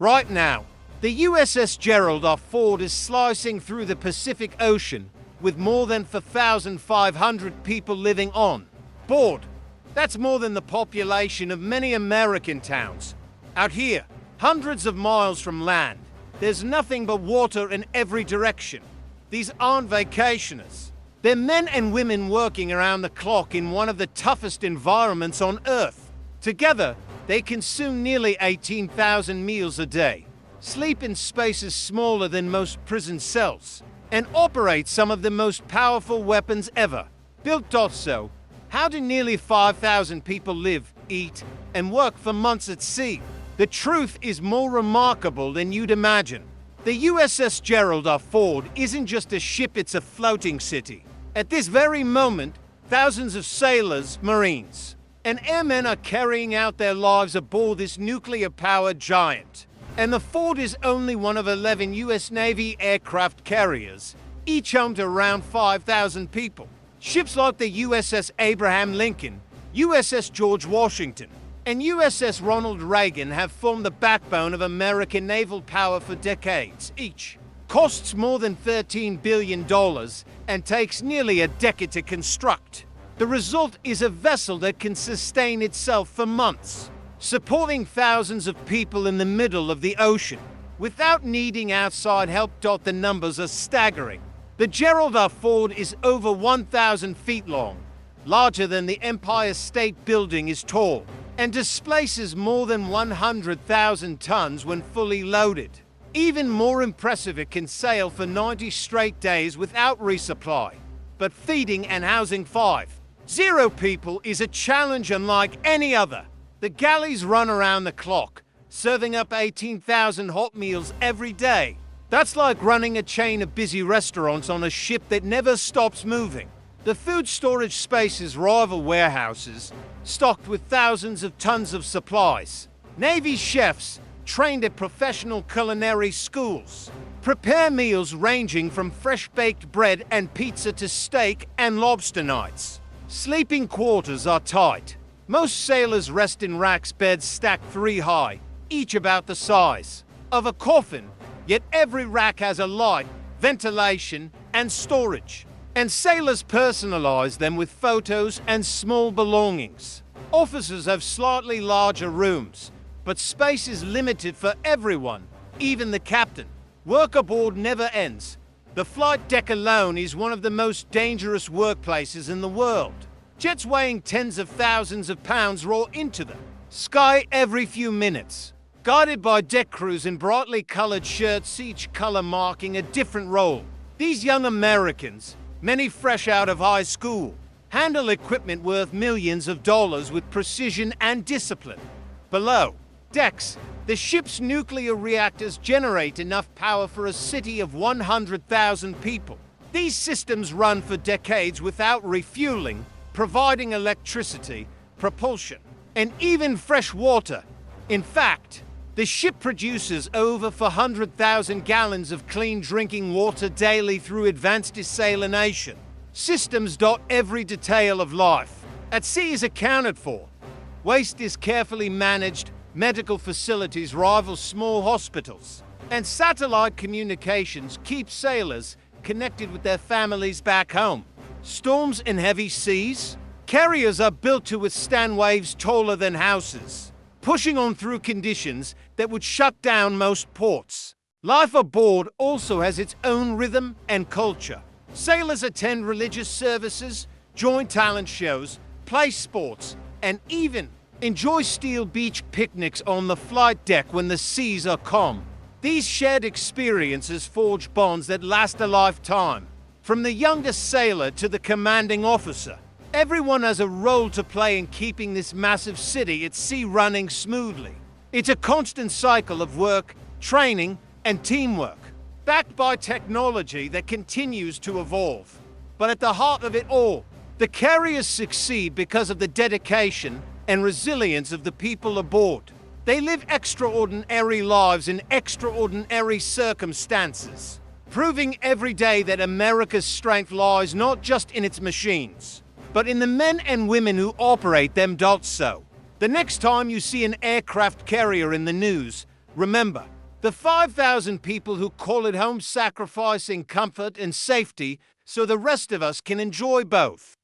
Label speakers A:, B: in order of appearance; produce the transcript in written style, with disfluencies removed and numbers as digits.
A: Right now, the USS Gerald R. Ford is slicing through the Pacific Ocean with more than 4,500 people living on board. That's more than the population of many American towns. Out here, hundreds of miles from land, there's nothing but water in every direction. These aren't vacationers. They're men and women working around the clock in one of the toughest environments on Earth. Together, they consume nearly 18,000 meals a day, sleep in spaces smaller than most prison cells, and operate some of the most powerful weapons ever. Built so, how do nearly 5,000 people live, eat, and work for months at sea? The truth is more remarkable than you'd imagine. The USS Gerald R. Ford isn't just a ship, it's a floating city. At this very moment, thousands of sailors, Marines, and airmen are carrying out their lives aboard this nuclear-powered giant. And the Ford is only one of 11 U.S. Navy aircraft carriers, each home to around 5,000 people. Ships like the USS Abraham Lincoln, USS George Washington, and USS Ronald Reagan have formed the backbone of American naval power for decades each. Costs more than $13 billion and takes nearly a decade to construct. The result is a vessel that can sustain itself for months, supporting thousands of people in the middle of the ocean without needing outside help. The numbers are staggering. The Gerald R. Ford is over 1,000 feet long, larger than the Empire State Building is tall, and displaces more than 100,000 tons when fully loaded. Even more impressive, it can sail for 90 straight days without resupply, but feeding and housing 5,000 people is a challenge unlike any other. The galleys run around the clock, serving up 18,000 hot meals every day. That's like running a chain of busy restaurants on a ship that never stops moving. The food storage spaces rival warehouses, stocked with thousands of tons of supplies. Navy chefs, trained at professional culinary schools, prepare meals ranging from fresh-baked bread and pizza to steak and lobster nights. Sleeping quarters are tight. Most sailors rest in racks, beds stacked 3 high, each about the size of a coffin, yet every rack has a light, ventilation, and storage. And sailors personalize them with photos and small belongings. Officers have slightly larger rooms, but space is limited for everyone, even the captain. Work aboard never ends. The flight deck alone is one of the most dangerous workplaces in the world. Jets weighing tens of thousands of pounds roar into the sky every few minutes, guided by deck crews in brightly colored shirts, each color marking a different role. These young Americans, many fresh out of high school, handle equipment worth millions of dollars with precision and discipline. Below decks, the ship's nuclear reactors generate enough power for a city of 100,000 people. These systems run for decades without refueling, providing electricity, propulsion, and even fresh water. In fact, the ship produces over 400,000 gallons of clean drinking water daily through advanced desalination systems. Every detail of life at sea is accounted for. Waste is carefully managed, medical facilities rival small hospitals, and satellite communications keep sailors connected with their families back home. Storms and heavy seas, carriers are built to withstand waves taller than houses, pushing on through conditions that would shut down most ports. Life aboard also has its own rhythm and culture. Sailors attend religious services, join talent shows, play sports, and even enjoy steel beach picnics on the flight deck when the seas are calm. These shared experiences forge bonds that last a lifetime. From the youngest sailor to the commanding officer, everyone has a role to play in keeping this massive city at sea running smoothly. It's a constant cycle of work, training, and teamwork, backed by technology that continues to evolve. But at the heart of it all, the carriers succeed because of the dedication and resilience of the people aboard. They live extraordinary lives in extraordinary circumstances, proving every day that America's strength lies not just in its machines, but in the men and women who operate them. So, the next time you see an aircraft carrier in the news, Remember, the 5,000 people who call it home sacrificing comfort and safety so the rest of us can enjoy both.